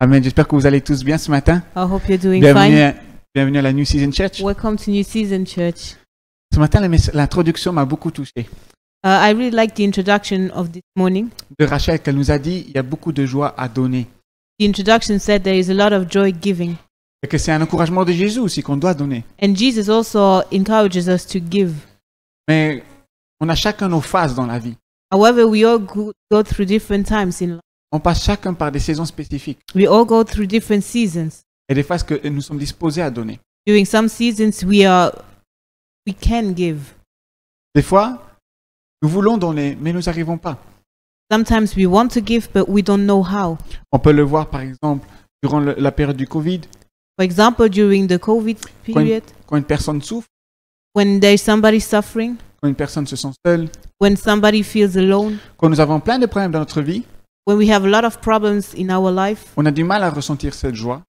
Amen. J'espère que vous allez tous bien ce matin. I hope you're doing Bienvenue fine. à, bienvenue à la New Season Church. Welcome to New Season Church. Ce matin, l'introduction m'a beaucoup touché. I really like the introduction of this morning. De Rachel, qu'elle nous a dit, il y a beaucoup de joie à donner. The introduction said there is a lot of joy giving. Et que c'est un encouragement de Jésus aussi qu'on doit donner. And Jesus also encourages us to give. Mais on a chacun nos phases dans la vie. However, we all go through different times in life. On passe chacun par des saisons spécifiques. We all go through different seasons. Et des phases que nous sommes disposés à donner. During some seasons, we can give. Des fois, nous voulons donner, mais nous n'arrivons pas. Sometimes we want to give, but we don't know how. On peut le voir, par exemple, durant la période du Covid, For example, during the COVID period, quand une personne souffre, when there is somebody suffering, quand une personne se sent seule, when somebody feels alone, quand nous avons plein de problèmes dans notre vie, when we have a lot of problems in our life, on a du mal à ressentir cette joie.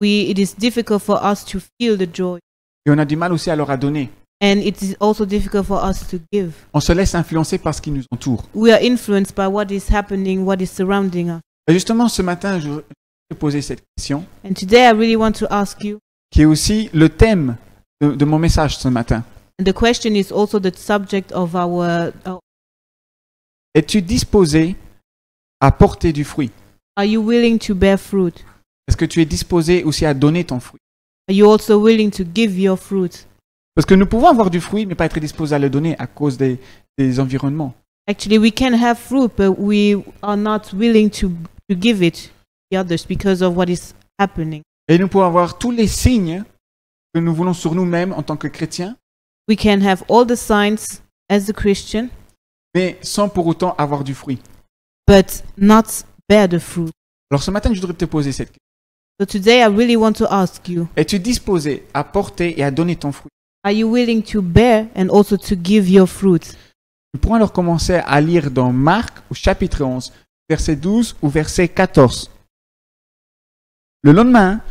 it is difficult for us to feel the joy. Et on a du mal aussi à leur donner. And it is also difficult for us to give. On se laisse influencer par ce qui nous entoure. We are influenced by what is happening, what is surrounding us. Et justement, ce matin, je vais poser cette question, And today I really want to ask you, qui est aussi le thème de mon message ce matin. and the question is also the subject of our, Es-tu disposé à porter du fruit? are you willing to bear fruit? Est-ce que tu es disposé aussi à donner ton fruit? Are you also willing to give your fruit? Parce que nous pouvons avoir du fruit, mais pas être disposé à le donner à cause des environnements. Actually, we can have fruit, but we are not willing to give it to others because of what is happening. Et nous pouvons avoir tous les signes que nous voulons sur nous-mêmes en tant que chrétiens, We can have all the signs as a Christian, mais sans pour autant avoir du fruit. but not bear the fruit. Alors ce matin, je voudrais te poser cette question. So today I really want to ask you, Es-tu disposé à porter et à donner ton fruit? are you willing to bear and also to give your fruit? Nous pourrons alors commencer à lire dans Marc au chapitre 11, verset 12 ou verset 14. Le lendemain,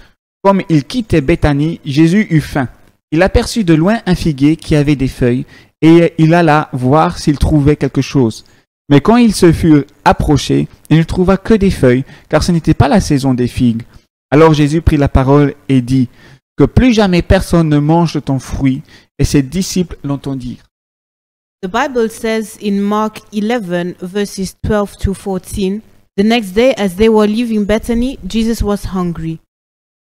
comme il quittait Béthanie, Jésus eut faim. Il aperçut de loin un figuier qui avait des feuilles, et il alla voir s'il trouvait quelque chose. Mais quand il se fut approché, il ne trouva que des feuilles, car ce n'était pas la saison des figues. Alors Jésus prit la parole et dit que plus jamais personne ne mange de ton fruit, et ses disciples l'entendirent. The Bible says in Mark 11, verses 12 to 14, the next day as they were leaving Bethany, Jesus was hungry.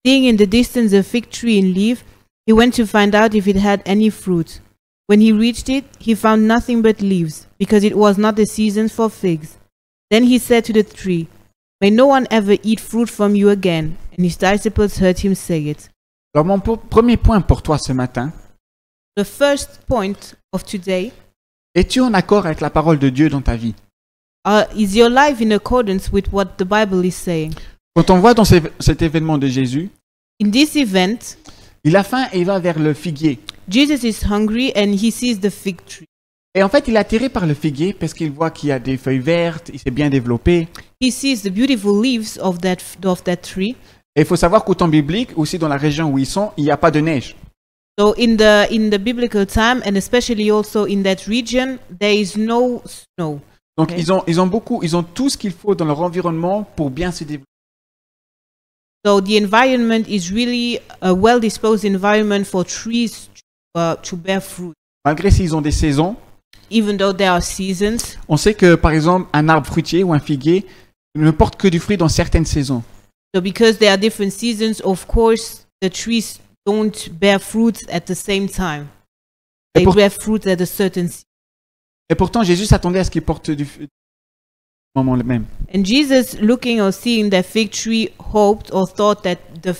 Seeing in the distance a fig tree in leaf, he went to find out if it had any fruit. When he reached it, he found nothing but leaves, because it was not the season for figs. Then he said to the tree, "May no one ever eat fruit from you again." And his disciples heard him say it. Alors mon premier point pour toi ce matin, The first point of today, es-tu en accord avec la parole de Dieu dans ta vie? is your life in accordance with what the Bible is saying? Quand on voit dans cet événement de Jésus, In this event, il a faim et il va vers le figuier. Jesus is hungry and he sees the fig tree. Et en fait, il est attiré par le figuier parce qu'il voit qu'il y a des feuilles vertes, il s'est bien développé. He sees the beautiful leaves of that tree. Et il faut savoir qu'au temps biblique, aussi dans la région où ils sont, il n'y a pas de neige. So in the biblical time, and especially also in that region, there is no snow. Donc Okay. ils ont tout ce qu'il faut dans leur environnement pour bien se développer. So the environment is really a well-disposed environment for trees to bear fruit. Malgré s'ils ont des saisons, Even though there are seasons, on sait que par exemple un arbre fruitier ou un figuier ne porte que du fruit dans certaines saisons. so because there are different seasons, of course, the trees don't bear fruits at the same time. Et They pour- bear fruit at a certain season. Et pourtant Jésus s'attendait à ce qu'il porte du fruit au moment même. And Jesus, looking or seeing that fig tree, hoped or thought that the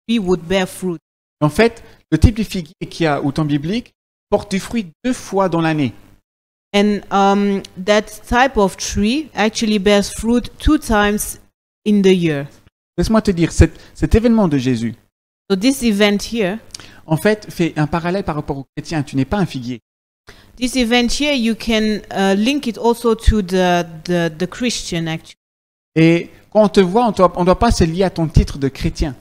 tree would bear fruit. En fait, le type de figuier qu'il y a au temps biblique porte du fruit 2 fois dans l'année. And that type of tree actually bears fruit 2 times in the year. Laisse-moi te dire, cet événement de Jésus, So this event here, en fait, fait un parallèle par rapport aux chrétiens. Tu n'es pas un figuier. this event here, you can link it also to the Christian actually. Et quand on te voit, on ne doit pas se lier à ton titre de chrétien.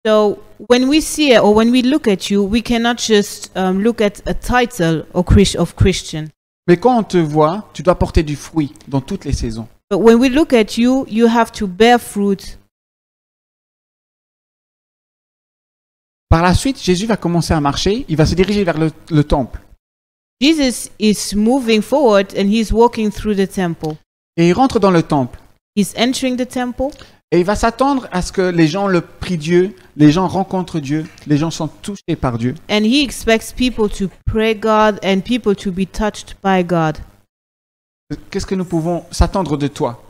So when we see it or when we look at you, we cannot just look at a title or of Christian. Mais quand on te voit, tu dois porter du fruit dans toutes les saisons. But when we look at you, you have to bear fruit Par la suite, Jésus va commencer à marcher, il va se diriger vers le temple. Jesus is moving forward and he's walking through the temple. Et il rentre dans le temple. He's entering the temple. Et il va s'attendre à ce que les gens le prient Dieu, les gens rencontrent Dieu, les gens sont touchés par Dieu. And he expects people to pray God and people to be touched by God. Qu'est-ce que nous pouvons s'attendre de toi?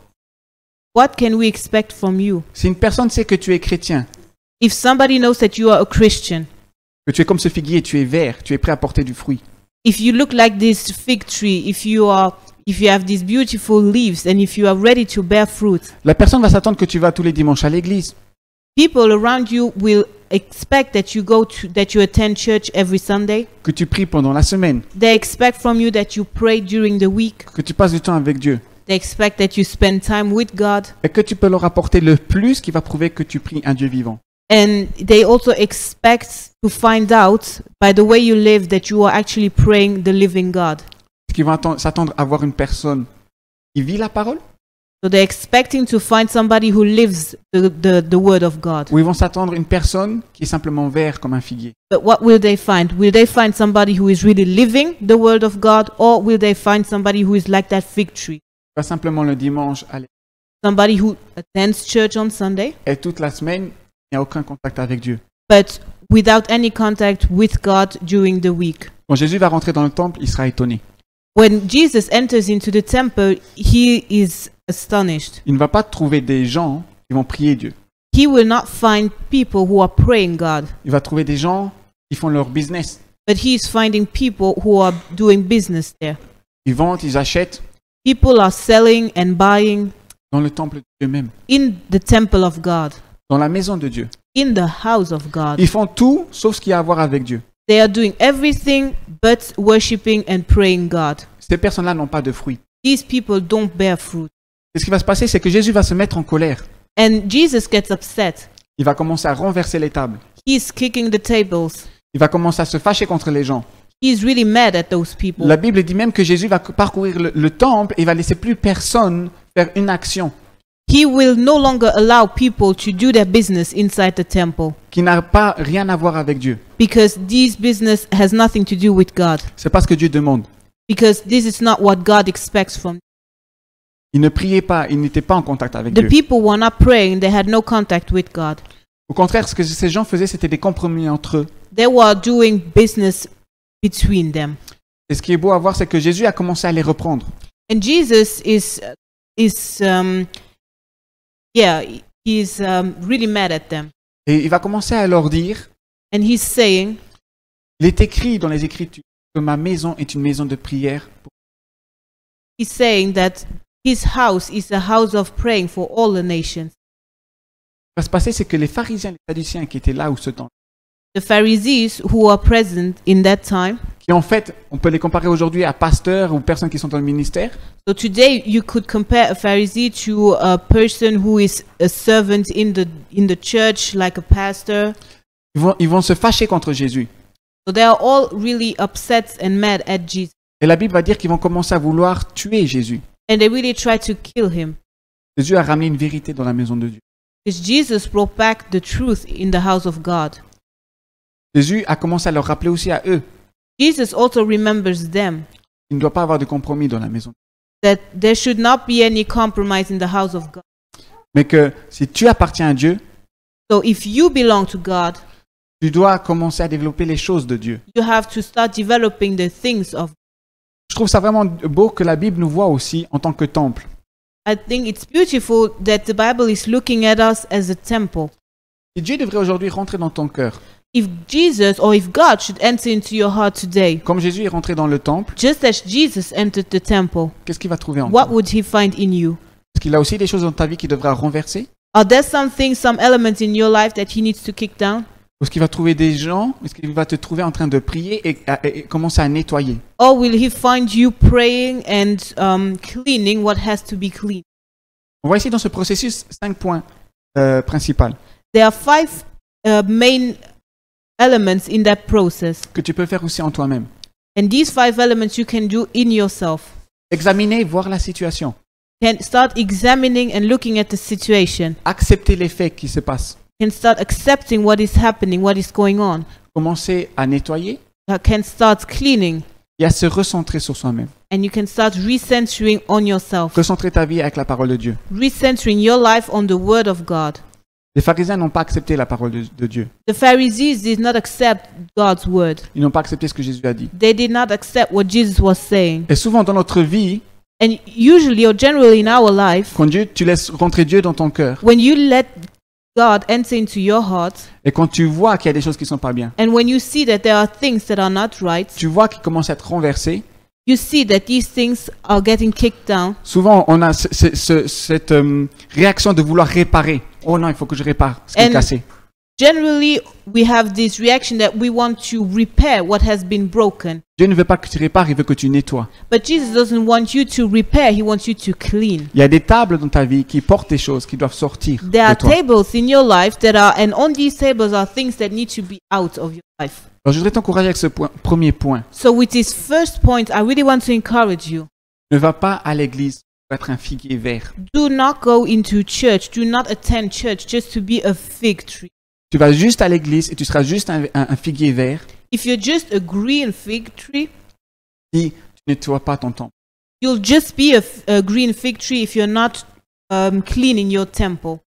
What can we expect from you? Si une personne sait que tu es chrétien, If somebody knows that you are a Christian, que tu es comme ce figuier, tu es vert, tu es prêt à porter du fruit. if you look like this fig tree, if you have these beautiful leaves and if you are ready to bear fruit, La personne va s'attendre que tu vas tous les dimanches à l'église, people around you will expect that you attend church every Sunday. que tu pries pendant la semaine, They expect from you that you pray during the week. que tu passes du temps avec Dieu. They expect that you spend time with God. Et que tu peux leur apporter le plus qui va prouver que tu pries un Dieu vivant. And they also expect to find out by the way you live that you are actually praying the living God. Est-ce qu'ils vont s'attendre à voir une personne qui vit la parole? So they're expecting to find somebody who lives the word of God. Ou ils vont s'attendre à une personne qui est simplement vert comme un figuier? But what will they find? Will they find somebody who is really living the word of God, or will they find somebody who is like that fig tree? Pas simplement le dimanche à l'église. Somebody who attends church on Sunday, Et toute la semaine, il n'y a aucun contact avec Dieu. but without any contact with God during the week. Quand Jésus va rentrer dans le temple, il sera étonné. When Jesus enters into the temple, he is astonished. Il ne va pas trouver des gens qui vont prier Dieu. He will not find people who are praying God, Il va trouver des gens qui font leur business. but he is finding people who are doing business there. Ils vendent, ils achètent People are selling and buying dans le temple de Dieu même, in the temple of God, dans la maison de Dieu. in the house of God. Ils font tout sauf ce qui a à voir avec Dieu. They are doing everything but worshiping and praying God. Ces personnes-là n'ont pas de fruits. These people don't bear fruit. Et ce qui va se passer, c'est que Jésus va se mettre en colère. And Jesus gets upset. Il va commencer à renverser les tables. He's kicking the tables. Il va commencer à se fâcher contre les gens. He's really mad at those people. La Bible dit même que Jésus va parcourir le temple et il va laisser plus personne faire une action He will no longer allow people to do their business inside the temple qui n'a pas rien à voir avec Dieu. because this business has nothing to do with God. C'est pas ce que Dieu demande. Because this is not what God expects from them. Il ne priait pas, il n'était pas en contact avec The Dieu. people were not praying, they had no contact with God. Au contraire, ce que ces gens faisaient, c'était des compromis entre eux. They were doing business between them. Et ce qui est beau à voir, c'est que Jésus a commencé à les reprendre. And Jesus is really mad at them. Et il va commencer à leur dire, And he's saying, il est écrit dans les Écritures que ma maison est une maison de prière. he's saying that his house is a house of praying for all the nations. Ce qui va se passer, c'est que les pharisiens et les sadduciens qui étaient là où ce temps, The Pharisees who were present in that time. qui en fait, on peut les comparer aujourd'hui à pasteurs ou personnes qui sont dans le ministère, So today you could compare a Pharisee to a person who is a servant in the church, like a pastor. ils vont se fâcher contre Jésus. So they are all really upset and mad at Jesus. Et la Bible va dire qu'ils vont commencer à vouloir tuer Jésus. And they really try to kill him. Jésus a ramené une vérité dans la maison de Dieu. Because Jesus brought back the truth in the house of God. Jésus a commencé à leur rappeler aussi à eux Jesus also remembers them qu'il ne doit pas avoir de compromis dans la maison. that there should not be any compromise in the house of God. Mais que si tu appartiens à Dieu, So if you belong to God, tu dois commencer à développer les choses de Dieu. you have to start developing the things of. Je trouve ça vraiment beau que la Bible nous voit aussi en tant que temple. I think it's beautiful that the Bible is looking at us as a temple. Si Dieu devrait aujourd'hui rentrer dans ton cœur, If Jesus or if God should enter into your heart today, comme Jésus est rentré dans le temple, just as Jesus entered the temple, qu'est-ce qu'il va trouver en what toi? would he find in you? Est-ce qu'il a aussi des choses dans ta vie qu'il devra renverser? Are there some things, some elements in your life that he needs to kick down? Ou est-ce qu'il va trouver des gens? Est-ce qu'il va te trouver en train de prier et commencer à nettoyer? Or will he find you praying and cleaning what has to be cleaned? On voit ici dans ce processus 5 points principaux There are 5 main elements in that process. que tu peux faire aussi en toi-même. And these 5 elements you can do in yourself. Examiner, voir la situation. Can start examining and looking at the situation. Accepter les faits qui se passent. can start accepting what is happening, what is going on. commencer à nettoyer Can start cleaning, et à se recentrer sur soi-même. and you can start recentering on yourself, Recentrer ta vie avec la parole de Dieu. recentering your life on the Word of God. Les pharisiens n'ont pas accepté la parole de Dieu. The Pharisees did not accept God's word. Ils n'ont pas accepté ce que Jésus a dit. They did not accept what Jesus was saying. Et souvent dans notre vie, And usually or generally in our life, quand tu laisses rentrer Dieu dans ton cœur, when you let God enter into your heart, et quand tu vois qu'il y a des choses qui ne sont pas bien, and when you see that there are things that are not right, tu vois qu'ils commencent à être renversés, you see that these things are getting kicked down. souvent on a cette réaction de vouloir réparer. Oh non, il faut que je répare ce qui est And- cassé. Generally, we have this reaction that we want to repair what has been broken. Dieu ne veut pas que tu répares, il veut que tu nettoies. But Jesus doesn't want you to repair, he wants you to clean. Il y a des tables dans ta vie qui portent des choses qui doivent sortir There are de toi. tables in your life that are, and on these tables are things that need to be out of your life. Alors je voudrais t'encourager avec ce premier point. So with this first point, I really want to encourage you. Ne va pas à l'église pour être un figuier vert. Do not go into church. Do not attend church just to be a fig tree. Tu vas juste à l'église et tu seras juste un figuier vert If you're just a green fig tree, si tu ne nettoies pas ton temple. you'll just be a green fig tree if you're not cleaning your temple.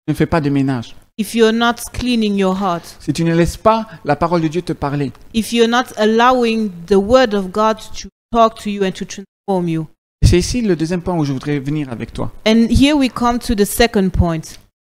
Ne fais pas de ménage. If you're not cleaning your heart. Si tu ne laisses pas la parole de Dieu te parler. If you're not allowing the word of God to talk to you and to transform you. Et c'est ici le deuxième point où je voudrais venir avec toi. And here we come to the second point.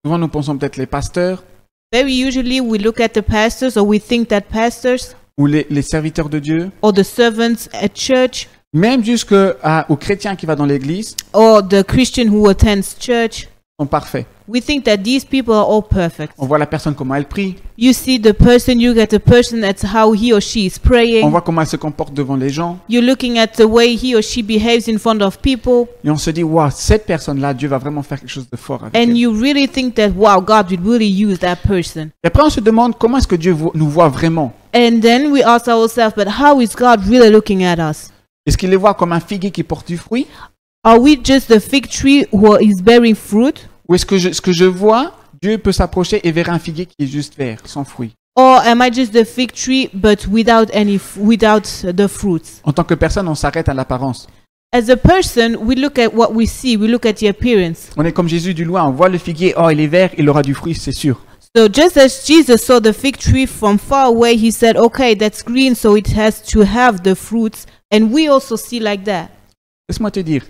Souvent nous pensons peut-être les pasteurs Very usually we look at the pastors, or we think that pastors ou les serviteurs de Dieu, or the servants at church même jusqu'aux chrétiens qui vont dans l'église, or the Christian who attends church, sont parfaits. we think that these people are all perfect. On voit la personne comment elle prie, You see the person, you get the person at how he or she is on praying. voit comment elle se comporte devant les gens You're looking at the way he or she behaves in front of people, et on se dit waouh, cette personne-là, Dieu va vraiment faire quelque chose de fort avec and elle. you really think that, wow, God would really use that person. Et après on se demande comment est-ce que Dieu nous voit vraiment. And then we ask ourselves, but how is God really looking at us? Est-ce qu'il les voit comme un figuier qui porte du fruit? Are we just the fig tree who is bearing fruit? Ou est-ce que ce que je vois, Dieu peut s'approcher et verra un figuier qui est juste vert, sans fruit? Or am I just the fig tree but without the fruits? En tant que personne, on s'arrête à l'apparence. As a person, we look at what we see, we look at the appearance. On est comme Jésus du loin, on voit le figuier, oh il est vert, il aura du fruit, c'est sûr. So just as Jesus saw the fig tree from far away, he said, okay, that's green, so it has to have the fruits. And we also see like that. Laisse-moi te dire,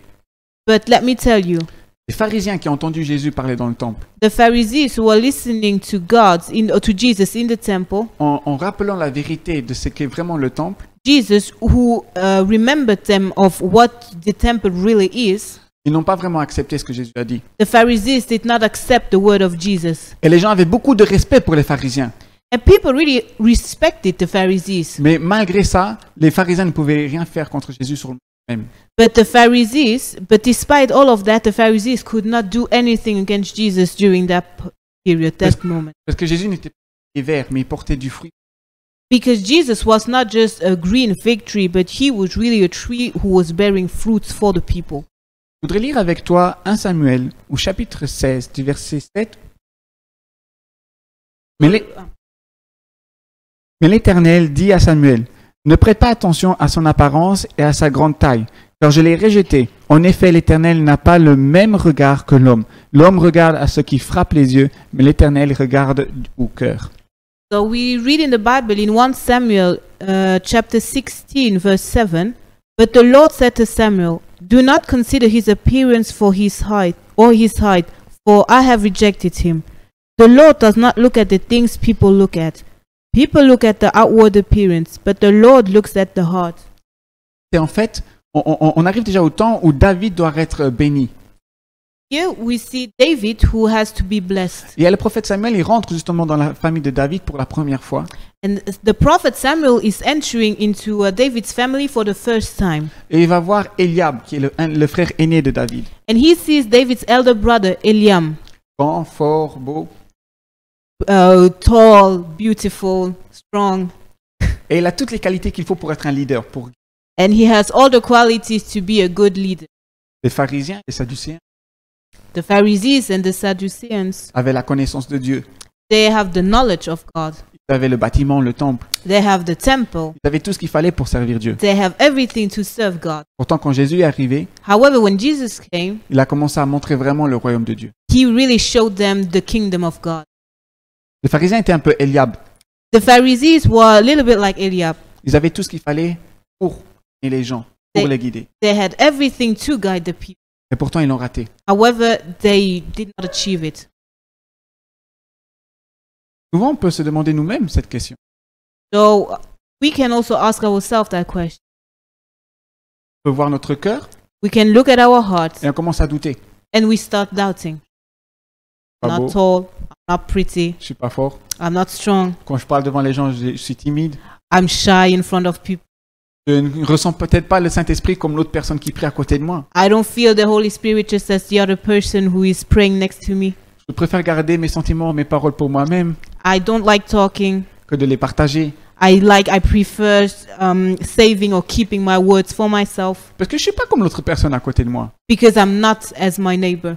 But let me tell you, les pharisiens qui ont entendu Jésus parler dans le temple, the Pharisees who are listening to to Jesus in the temple, en rappelant la vérité de ce qu'est vraiment le temple, Jesus who remembered them of what the temple really is, ils n'ont pas vraiment accepté ce que Jésus a dit. the Pharisees did not accept the word of Jesus. Et les gens avaient beaucoup de respect pour les pharisiens. And people really respected the Pharisees. Mais malgré ça, les pharisiens ne pouvaient rien faire contre Jésus sur lui-même. But despite all of that, the Pharisees could not do anything against Jesus during that period, that moment. Parce que Jésus n'était pas vert, mais il portait du fruit. Because Jesus was not just a green fig tree, but he was really a tree who was bearing fruits for the people. Je voudrais lire avec toi 1 Samuel, au chapitre 16, du verset 7. Mais l'Éternel dit à Samuel, ne prête pas attention à son apparence et à sa grande taille, car je l'ai rejeté. En effet, l'Éternel n'a pas le même regard que l'homme. L'homme regarde à ce qui frappe les yeux, mais l'Éternel regarde au cœur. So we read in the Bible in 1 Samuel chapter 16 verse 7, but the Lord said to Samuel, do not consider his appearance for his height, for I have rejected him. The Lord does not look at the things people look at. People look at the outward appearance, but the Lord looks at the heart. Et en fait, on arrive déjà au temps où David doit être béni. Here we see David who has to be blessed. Et le prophète Samuel, il rentre justement dans la famille de David pour la première fois. And the prophet Samuel is entering into David's family for the first time. Et il va voir Eliab, qui est le frère aîné de David. And he sees David's elder brother, Eliam. Grand, fort, beau. Tall, beautiful, strong. Et il a toutes les qualités qu'il faut pour être un leader. And he has all the qualities to be a good leader. Les pharisiens, les sadducéens The Pharisees and the Sadduceans avaient la connaissance de Dieu. They have the knowledge of God. Ils avaient le bâtiment, le temple. They have the temple. Ils avaient tout ce qu'il fallait pour servir Dieu. They have everything to serve God. Pourtant, quand Jésus est arrivé, However, when Jesus came, il a commencé à montrer vraiment le royaume de Dieu. he really showed them the kingdom of God. Les pharisiens étaient un peu Eliab. The Pharisees were a little bit like Eliab. Ils avaient tout ce qu'il fallait pour aider les gens, pour les guider. They had everything to guide the people. Et pourtant, ils l'ont raté. However, they did not achieve it. Souvent, on peut se demander nous-mêmes cette question. So we can also ask ourselves that question. On peut voir notre cœur We can look at our hearts et on commence à douter. and we start doubting. Pas I'm beau, not tall, I'm not pretty, je suis pas fort. I'm not strong, Quand je parle devant les gens, je suis timide. I'm shy in front of people. Je ne ressens peut-être pas le Saint-Esprit comme l'autre personne qui prie à côté de moi. I don't feel the Holy Spirit just as the other person who is praying next to me. Je préfère garder mes sentiments, mes paroles pour moi-même I don't like talking. que de les partager. I prefer saving or keeping my words for myself Parce que je ne suis pas comme l'autre personne à côté de moi. because I'm not as my neighbor.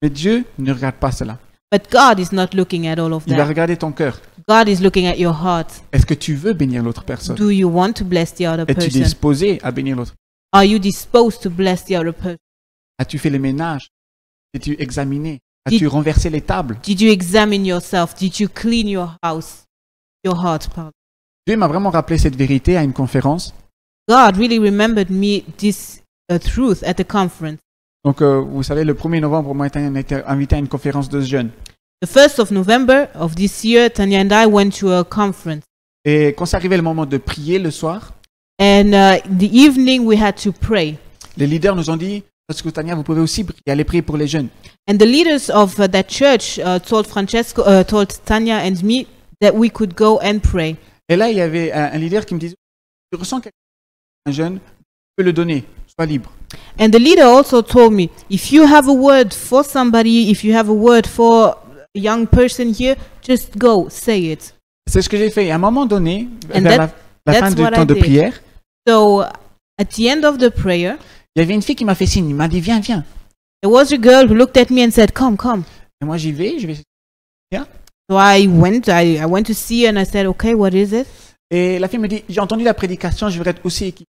Mais Dieu ne regarde pas cela. But God is not looking at all of Il va that. regarder ton cœur. God is looking at your heart. Est-ce que tu veux bénir l'autre personne? Do you want to bless the other Es-tu person? disposé à bénir l'autre? Are you disposed to bless the other person? As-tu fait les ménages? As-tu examiné? As-tu renversé les tables? Did you examine yourself? Did you clean your house? Your heart, pardon. Dieu m'a vraiment rappelé cette vérité à une conférence. God really remembered me this truth at the conference. Donc, vous savez, le 1er novembre, moi, on a été invité à une conférence de jeunes. The 1st of November of this year, Tanya and I went to a conference. Et quand c'est arrivé le moment de prier le soir, And the evening we had to pray. les leaders nous ont dit, parce que Tania, vous pouvez aussi aller prier pour les jeunes. And the leaders of that church told Tanya and me that we could go and pray. Et là, il y avait un leader qui me disait, tu ressens un jeune, tu peux le donner, sois libre. And the leader also told me, if you have a word for somebody, if you have a word for a young person here, just go, say it. C'est ce que j'ai fait. Et à un moment donné, And vers la fin that's du what temps I de did. prière, So at the end of the prayer, il y avait une fille qui m'a fait signe, il m'a dit, viens, viens. there was a girl who looked at me and said, come, come. Et moi, j'y vais, So I went to see her and I said, okay, what is it? Et la fille me dit, j'ai entendu la prédication, je voudrais être aussi équipée.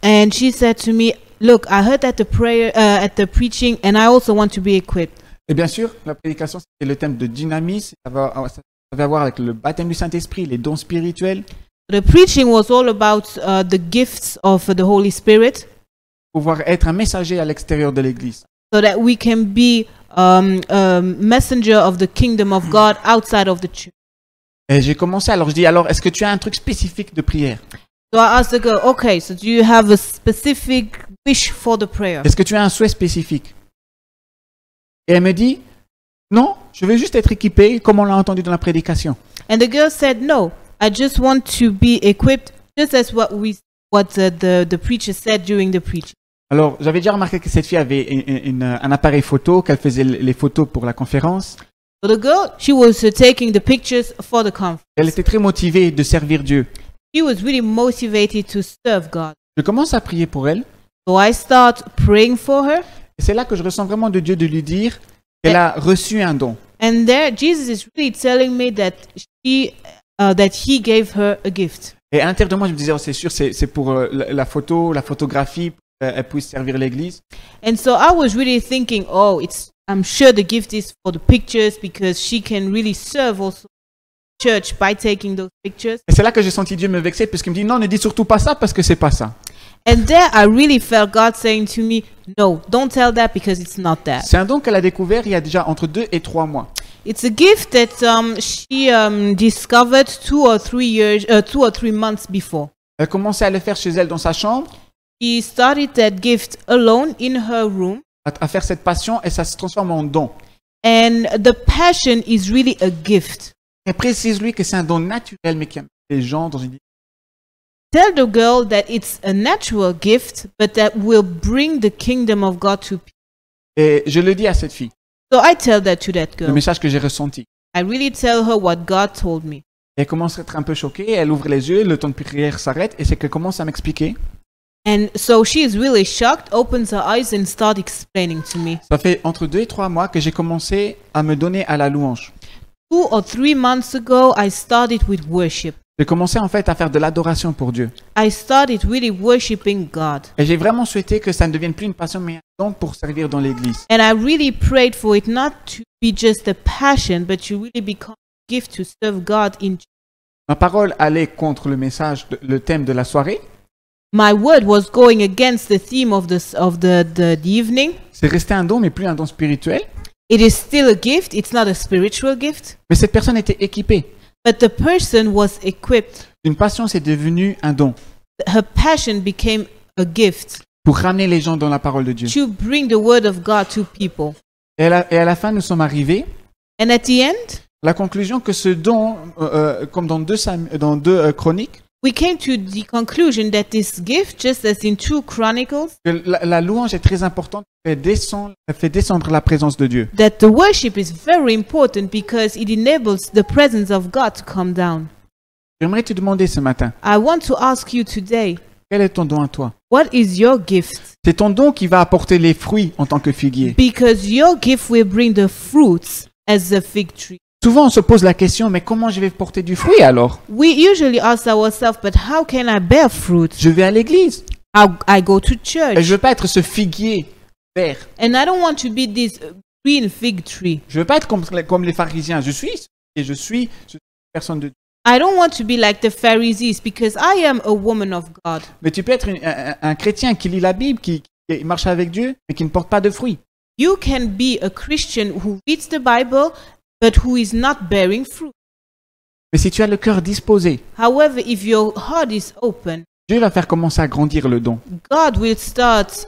And she said to me, look, I heard at the preaching and I also want to be equipped. Et bien sûr, la prédication, c'était le thème de dynamisme, ça avait à voir avec le baptême du Saint-Esprit, les dons spirituels, The preaching was all about the gifts of the Holy Spirit pouvoir être un messager à l'extérieur de l'Église. so that we can be a messenger of the kingdom of God outside of the church. Et j'ai commencé, alors je dis, alors, est-ce que tu as un truc spécifique de prière? So I asked the girl, okay, so do you have a specific wish for the prayer? Est-ce que tu as un souhait spécifique? Et elle me dit, non, je veux juste être équipée, comme on l'a entendu dans la prédication. And the girl said, no, I just want to be equipped just as what the preacher said during the preaching. Alors, j'avais déjà remarqué que cette fille avait un appareil photo, qu'elle faisait les photos pour la conférence. So the girl, she was taking the pictures for the conference. Elle était très motivée de servir Dieu. She was really motivated to serve God. Je commence à prier pour elle. So I start praying for her. Et c'est là que je ressens vraiment de Dieu de lui dire qu'elle a reçu un don. And there, Jesus is really telling me that he gave her a gift. Et à l'intérieur de moi, je me disais, oh, c'est sûr, c'est pour la photographie, pour qu'elle puisse servir l'Église. And so I was really thinking, oh, I'm sure the gift is for the pictures because she can really serve also church by taking those pictures. Et c'est là que j'ai senti Dieu me vexer, parce qu'il me dit, non, ne dis surtout pas ça, parce que c'est pas ça. And there I really felt God saying to me, no, don't tell that because it's not that. C'est un don qu'elle a découvert il y a déjà entre 2 et 3 mois. It's a gift that she discovered 2 or 3 months before. Elle commençait à le faire chez elle dans sa chambre, She started that gift alone in her room. à faire cette passion, et ça se transforme en don. And the passion is really a gift. Et précise-lui que c'est un don naturel, mais qui amène les gens dans une... Tell the girl that it's a natural gift, but that will bring the kingdom of God to people. Et je le dis à cette fille, So I tell that to that le girl. message que j'ai ressenti. I really tell her what God told me. Et elle commence à être un peu choquée, elle ouvre les yeux, le temps de prière s'arrête, et c'est qu'elle commence à m'expliquer. And so she is really shocked, opens her eyes and starts explaining to me. Ça fait entre 2 et 3 mois que j'ai commencé à me donner à la louange. 2 or 3 months ago, I started with worship. J'ai commencé en fait à faire de l'adoration pour Dieu. I started really worshiping God. Et j'ai vraiment souhaité que ça ne devienne plus une passion, mais un don pour servir dans l'église. And I really prayed for it not to be just a passion, but to really become a gift to serve God in. Ma parole allait contre le message, le thème de la soirée. My word was going against the theme of the evening. C'est resté un don, mais plus un don spirituel. It is still a gift. It's not a spiritual gift. Mais cette personne était équipée. But the person was equipped. Une passion, c'est devenu un don Her passion became a gift pour ramener les gens dans la parole de Dieu. to bring the word of God to people. Et à la fin, nous sommes arrivés And at the end, à la conclusion que ce don, comme dans deux Chroniques, we came to the conclusion that this gift, just as in 2 Chronicles, que la louange est très importante, elle fait descendre la présence de Dieu. that the worship is very important because it enables the presence of God to come down. J'aimerais te demander ce matin, I want to ask you today, quel est ton don à toi? what is your gift? C'est ton don qui va apporter les fruits en tant que figuier. Because your gift will bring the fruits as a fig tree. Souvent, on se pose la question, mais comment je vais porter du fruit alors? We usually ask ourselves, but how can I bear fruit? Je vais à l'église I go to et church. je veux pas être ce figuier vert. And I don't want to be this green fig tree. Je veux pas être comme les pharisiens. Je suis une personne de Dieu. I don't want to be like the Pharisees because I am a woman of God. Mais tu peux être un chrétien qui lit la Bible, qui marche avec Dieu, mais qui ne porte pas de fruits. You can be a Christian who reads the Bible but who is not bearing fruit. Mais si tu as le cœur disposé, However, if your heart is open, Dieu va faire commencer à grandir le don. God will start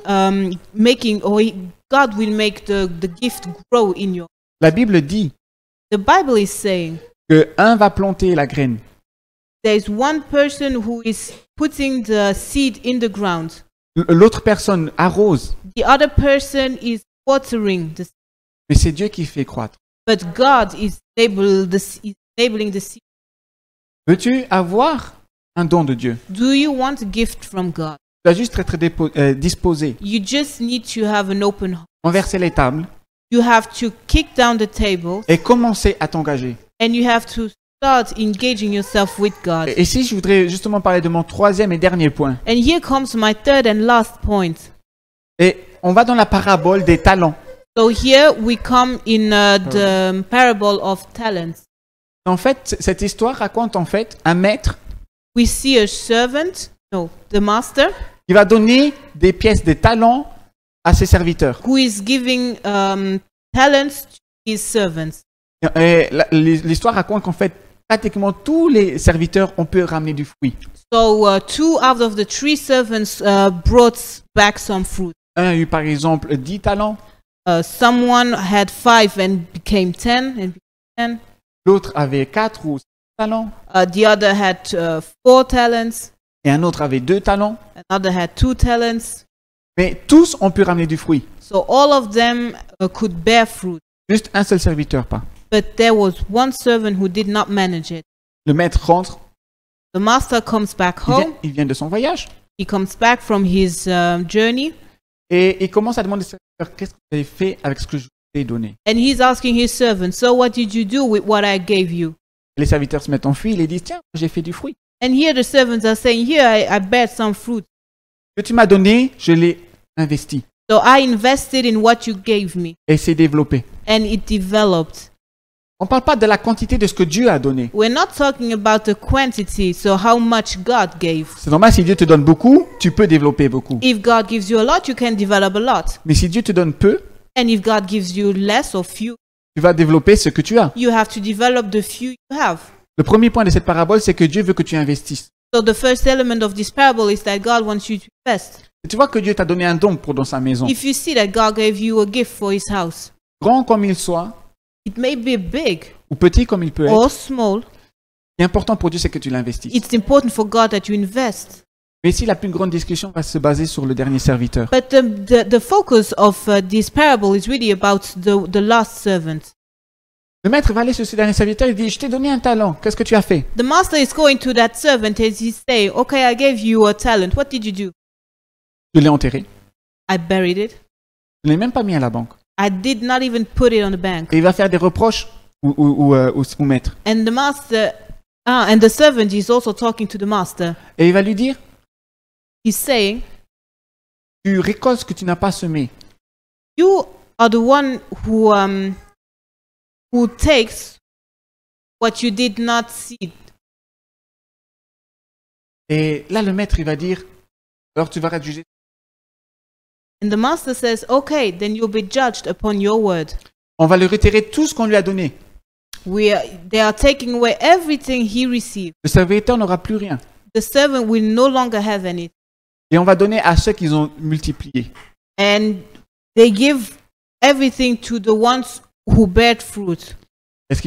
God will make the gift grow in you. La Bible dit The Bible is saying que un va planter la graine, there is one person who is putting the seed in the ground. l'autre personne arrose, The other person is watering the seed. mais c'est Dieu qui fait croître. But God is enabling the seed. Veux-tu avoir un don de Dieu? Do you want a gift from God? Tu dois juste être disposé, You just need to have an open heart. renverser les tables You have to kick down the table et commencer à t'engager. and you have to start engaging yourself with God. Et ici, je voudrais justement parler de mon troisième et dernier point. And here comes my third and last point. Et on va dans la parabole des talents. So here we come in the parable of talents. En fait, cette histoire raconte en fait un maître We see a servant, the master, qui va donner des pièces, des talents à ses serviteurs. who is giving talents to his servants. Et l'histoire raconte qu'en fait, pratiquement tous les serviteurs ont pu ramener du fruit. So 2 out of the 3 servants brought back some fruit. Un a eu par exemple 10 talents, Someone had 5 and became 10 and became 10. l'autre avait 4 ou 5 talents, The other had 4 talents. et un autre avait 2 talents. Another had 2 talents. Mais tous ont pu ramener du fruit. So all of them could bear fruit. Juste un seul serviteur pas. But there was one servant who did not manage it. Le maître rentre, The master comes back home. il vient de son voyage, He comes back from his journey. et il commence à demander au serviteur, qu'est-ce que vous avez fait avec ce que je vous ai donné? And he's asking his servant, so what did you do with what I gave you? Les serviteurs se mettent en fuite, ils disent, tiens, j'ai fait du fruit. And here the servants are saying, here I bared some fruit. Ce que tu m'as donné, je l'ai investi So I invested in what you gave me. et c'est développé. And it developed. On ne parle pas de la quantité de ce que Dieu a donné. We're not talking about the quantity, so how much God gave. C'est normal, si Dieu te donne beaucoup, tu peux développer beaucoup. If God gives you a lot, you can develop a lot. Mais si Dieu te donne peu, And if God gives you less or few, tu vas développer ce que tu as. you have to develop the few you have. Le premier point de cette parabole, c'est que Dieu veut que tu investisses. So the first element of this parable is that God wants you to invest. Et tu vois que Dieu t'a donné un don pour dans sa maison. If you see that God gave you a gift for his house, Grand comme il soit, it may be big ou petit comme il peut être, or small. ce qui est important pour Dieu, c'est que tu l'investisses. It's important for God that you invest. Mais ici, la plus grande discussion va se baser sur le dernier serviteur. But the focus of this parable is really about the last servant. Le maître va aller sur ce dernier serviteur et dit, je t'ai donné un talent, qu'est-ce que tu as fait? The master is going to that servant and he's saying, okay, I gave you a talent. What did you do? Je l'ai enterré. I buried it. Je ne l'ai même pas mis à la banque. I did not even put it on the bank. Et il va faire des reproches ou maître. And the master, and the servant is also talking to the master. Et il va lui dire, He's saying, tu récoltes ce que tu n'as pas semé. you are the one who takes what you did not seed. Et là, le maître, il va dire, alors tu vas être jugé. And the master says, okay, then you'll be judged upon your word. On va lui retirer tout ce qu'on lui a donné. They are taking away everything he received. Le serviteur n'aura plus rien. The servant will no longer have any. Et on va donner à ceux qui ont multiplié. And they give everything to the ones who bear fruit. Est-ce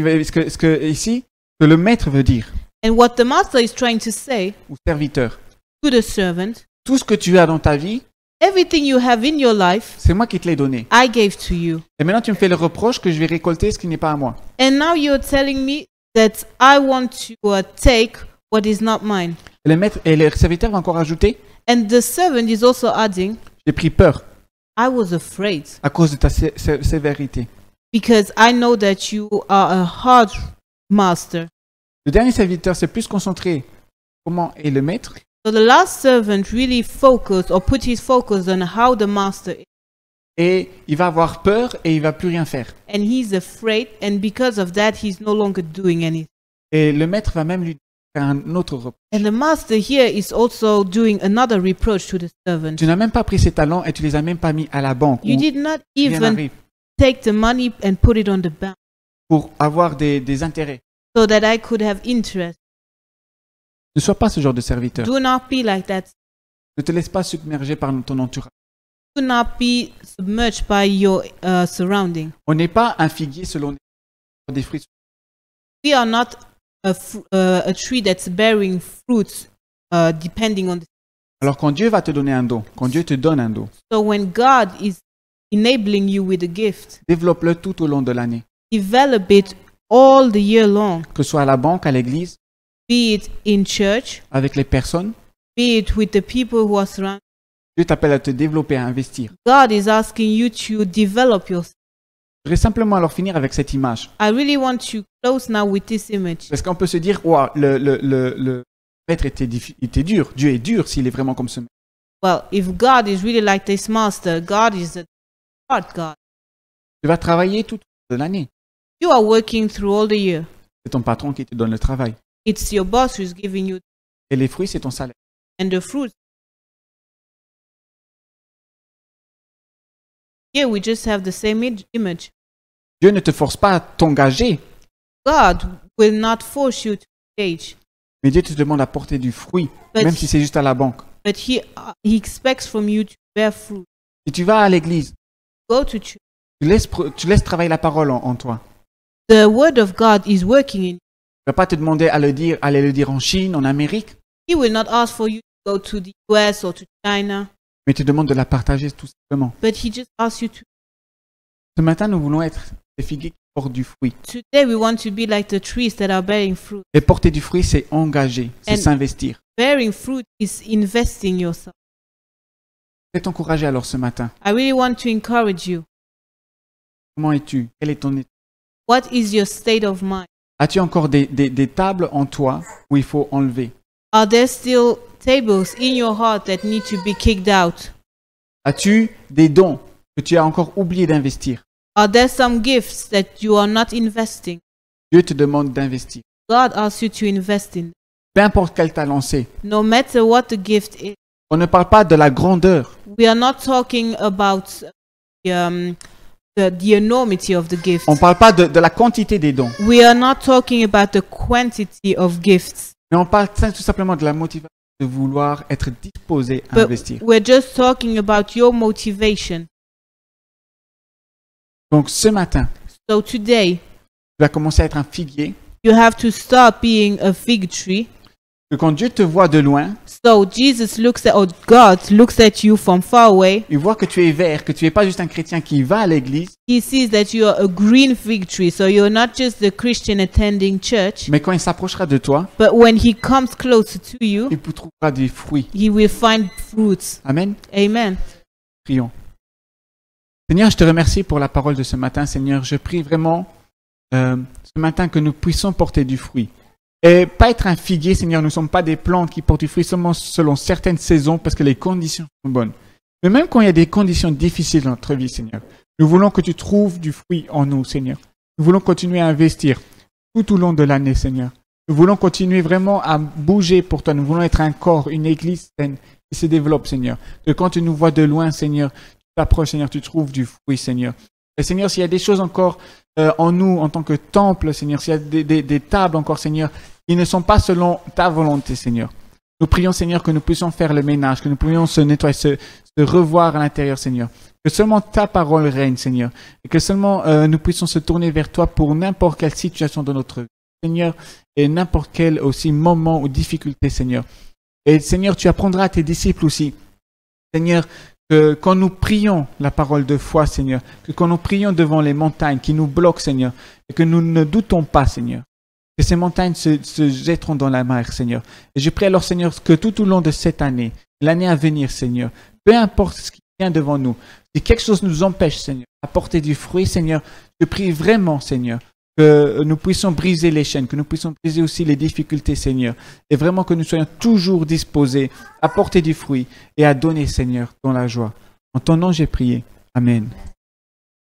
que ici, que le maître veut dire, And what the master is trying to say ou serviteur, to the servant, tout ce que tu as dans ta vie, everything you have in your life, c'est moi qui te l'ai donné. I gave to you. Et maintenant, tu me fais le reproche que je vais récolter ce qui n'est pas à moi. And now you're telling me that I want to take what is not mine. Et le maître et le serviteur va encore ajouter, And the servant is also adding, j'ai pris peur I was afraid à cause de ta sévérité. because I know that you are a hard master. Le dernier serviteur s'est plus concentré comment est le maître, So the last servant really focused or put his focus on how the master is. et il va avoir peur et il va plus rien faire. And he's afraid, and because of that, he's no longer doing anything. Et le maître va même lui faire un autre reproche. And the master here is also doing another reproach to the servant. Tu n'as même pas pris ses talents et tu les as même pas mis à la banque You où did not rien even n'arrive, take the money and put it on the bank pour avoir des intérêts. so that I could have interest. Ne sois pas ce genre de serviteur. Do not be like that. Ne te laisse pas submerger par ton entourage. Do not be submerged by your surrounding. On n'est pas un figuier selon des fruits. We are not a tree that's bearing fruits depending on the. Alors quand Dieu va te donner un don, quand Dieu te donne un don, So when God is enabling you with a gift, développe-le tout au long de l'année. develop it all the year long. Que ce soit à la banque, à l'église, Be it in church, avec les personnes. be it with the people who are surrounding. Dieu t'appelle à te développer, à investir. God is asking you to develop yourself. Je voudrais simplement alors finir avec cette image. I really want to close now with this image. Parce qu'on peut se dire, wow, le maître était dur. Dieu est dur s'il est vraiment comme ce maître. Well, if God is really like this master, God is a hard God. Tu vas travailler tout au long de l'année. You are working through all the year. C'est ton patron qui te donne le travail. It's your boss who's giving you, Et les fruits, c'est ton salaire. and the fruit. Here we just have the same image. Dieu ne te force pas à t'engager, God will not force you to engage, mais Dieu te demande à porter du fruit, But- même si c'est juste à la banque. but He expects from you to bear fruit. Si tu vas à l'église, Go to church. tu laisses travailler la parole en toi. The word of God is working in you. Il ne va pas te demander à aller le dire en Chine, en Amérique, He will not ask for you to go to the US or to China, mais il te demande de la partager tout simplement. but He just asks you to. Ce matin, nous voulons être des figuiers qui portent du fruit. Today we want to be like the trees that are bearing fruit. Et porter du fruit, c'est engager, c'est And- s'investir. Bearing fruit is investing yourself. Je vais t'encourager alors ce matin. I really want to encourage you. Comment es-tu? Quel est ton état? What is your state of mind? As-tu encore des tables en toi où il faut enlever? Are there still tables in your heart that need to be kicked out? As-tu des dons que tu as encore oublié d'investir? Are there some gifts that you are not investing? Dieu te demande d'investir. God asks you to invest in. Peu importe quel talent c'est. No matter what the gift is. On ne parle pas de la grandeur. We are not talking about the enormity of the gift. On ne parle pas de la quantité des dons. We are not talking about the quantity of gifts. Mais on parle tout simplement de la motivation de vouloir être disposé à But investir. we're just talking about your motivation. Donc ce matin, So today, tu vas commencer à être un figuier. you have to stop being a fig tree. Que quand Dieu te voit de loin, So Jesus looks at, or God looks at you from far away. il voit que tu es vert, que tu n'es pas juste un chrétien qui va à l'église, He sees that you are a green fig tree. So you're not just the Christian attending church, mais quand il s'approchera de toi, but when he comes closer to you, il trouvera des fruits. he will find fruits. Amen. Amen. Prions. Seigneur, je te remercie pour la parole de ce matin. Seigneur, je prie vraiment ce matin que nous puissions porter du fruit. Et pas être un figuier, Seigneur, nous ne sommes pas des plantes qui portent du fruit seulement selon certaines saisons parce que les conditions sont bonnes. Mais même quand il y a des conditions difficiles dans notre vie, Seigneur, nous voulons que tu trouves du fruit en nous, Seigneur. Nous voulons continuer à investir tout au long de l'année, Seigneur. Nous voulons continuer vraiment à bouger pour toi. Nous voulons être un corps, une église saine qui se développe, Seigneur. Que quand tu nous vois de loin, Seigneur, tu t'approches, Seigneur, tu trouves du fruit, Seigneur. Et Seigneur, s'il y a des choses encore en nous, en tant que temple, Seigneur, s'il y a des tables encore, Seigneur, qui ne sont pas selon ta volonté, Seigneur. Nous prions, Seigneur, que nous puissions faire le ménage, que nous puissions se nettoyer, se revoir à l'intérieur, Seigneur. Que seulement ta parole règne, Seigneur. Et que seulement nous puissions se tourner vers toi pour n'importe quelle situation de notre vie, Seigneur, et n'importe quel aussi moment ou difficulté, Seigneur. Et Seigneur, tu apprendras à tes disciples aussi, Seigneur, que quand nous prions la parole de foi, Seigneur, que quand nous prions devant les montagnes qui nous bloquent, Seigneur, et que nous ne doutons pas, Seigneur, que ces montagnes se jetteront dans la mer, Seigneur. Et je prie alors, Seigneur, que tout au long de cette année, l'année à venir, Seigneur, peu importe ce qui vient devant nous, si quelque chose nous empêche, Seigneur, à porter du fruit, Seigneur, je prie vraiment, Seigneur, que nous puissions briser les chaînes, que nous puissions briser aussi les difficultés, Seigneur, et vraiment que nous soyons toujours disposés à porter du fruit et à donner, Seigneur, dans la joie. En ton nom, j'ai prié. Amen.